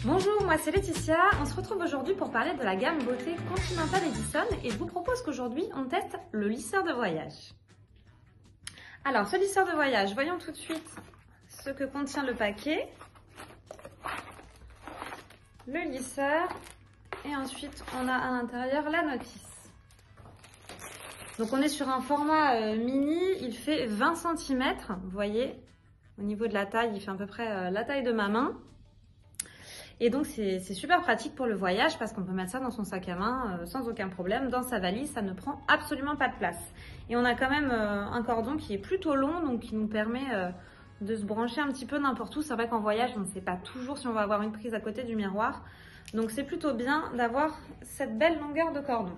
Bonjour, moi c'est Laetitia. On se retrouve aujourd'hui pour parler de la gamme beauté Continental Edison et je vous propose qu'aujourd'hui on teste le lisseur de voyage. Alors, ce lisseur de voyage, voyons tout de suite ce que contient le paquet. Le lisseur et ensuite on a à l'intérieur la notice. Donc on est sur un format mini, il fait 20 cm, vous voyez, au niveau de la taille, il fait à peu près la taille de ma main. Et donc c'est super pratique pour le voyage parce qu'on peut mettre ça dans son sac à main sans aucun problème. Dans sa valise, ça ne prend absolument pas de place. Et on a quand même un cordon qui est plutôt long, donc qui nous permet de se brancher un petit peu n'importe où. C'est vrai qu'en voyage, on ne sait pas toujours si on va avoir une prise à côté du miroir. Donc c'est plutôt bien d'avoir cette belle longueur de cordon.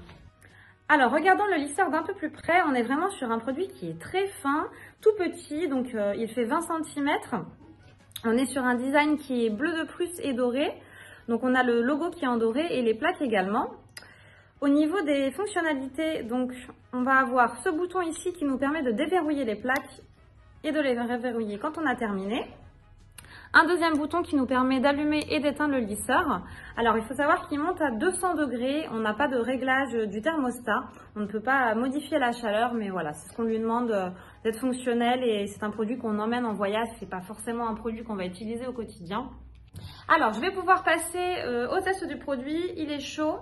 Alors regardons le lisseur d'un peu plus près. On est vraiment sur un produit qui est très fin, tout petit, donc il fait 20 cm. On est sur un design qui est bleu de Prusse et doré. Donc on a le logo qui est en doré et les plaques également. Au niveau des fonctionnalités, donc on va avoir ce bouton ici qui nous permet de déverrouiller les plaques et de les reverrouiller quand on a terminé. Un deuxième bouton qui nous permet d'allumer et d'éteindre le lisseur. Alors il faut savoir qu'il monte à 200 degrés, on n'a pas de réglage du thermostat, on ne peut pas modifier la chaleur, mais voilà, c'est ce qu'on lui demande d'être fonctionnel et c'est un produit qu'on emmène en voyage, c'est pas forcément un produit qu'on va utiliser au quotidien. Alors je vais pouvoir passer au test du produit, il est chaud.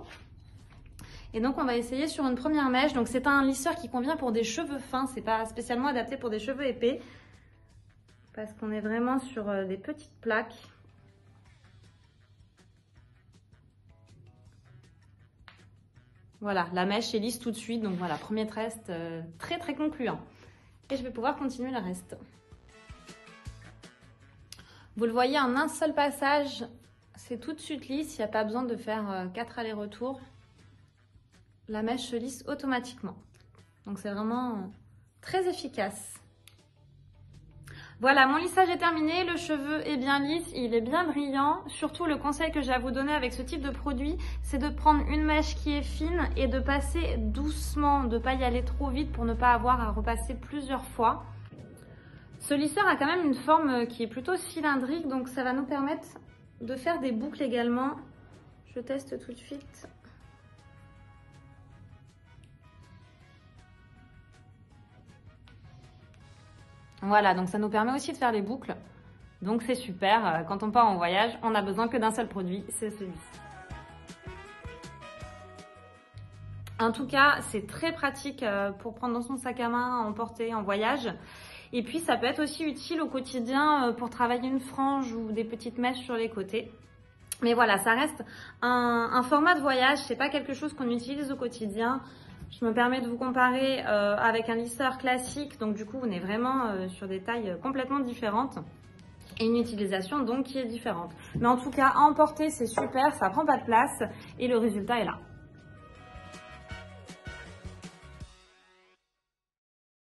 Et donc on va essayer sur une première mèche, donc c'est un lisseur qui convient pour des cheveux fins, c'est pas spécialement adapté pour des cheveux épais. Parce qu'on est vraiment sur des petites plaques. Voilà, la mèche est lisse tout de suite. Donc voilà, premier test très concluant. Et je vais pouvoir continuer le reste. Vous le voyez en un seul passage, c'est tout de suite lisse. Il n'y a pas besoin de faire 4 allers-retours. La mèche se lisse automatiquement. Donc c'est vraiment très efficace. Voilà, mon lissage est terminé, le cheveu est bien lisse, il est bien brillant. Surtout, le conseil que j'ai à vous donner avec ce type de produit, c'est de prendre une mèche qui est fine et de passer doucement, de ne pas y aller trop vite pour ne pas avoir à repasser plusieurs fois. Ce lisseur a quand même une forme qui est plutôt cylindrique, donc ça va nous permettre de faire des boucles également. Je teste tout de suite. Voilà, donc ça nous permet aussi de faire des boucles. Donc c'est super, quand on part en voyage, on n'a besoin que d'un seul produit, c'est celui-ci. En tout cas, c'est très pratique pour prendre dans son sac à main, emporter en voyage. Et puis ça peut être aussi utile au quotidien pour travailler une frange ou des petites mèches sur les côtés. Mais voilà, ça reste un format de voyage, c'est pas quelque chose qu'on utilise au quotidien. Je me permets de vous comparer avec un lisseur classique, donc du coup on est vraiment sur des tailles complètement différentes et une utilisation donc qui est différente. Mais en tout cas, à emporter c'est super, ça prend pas de place et le résultat est là.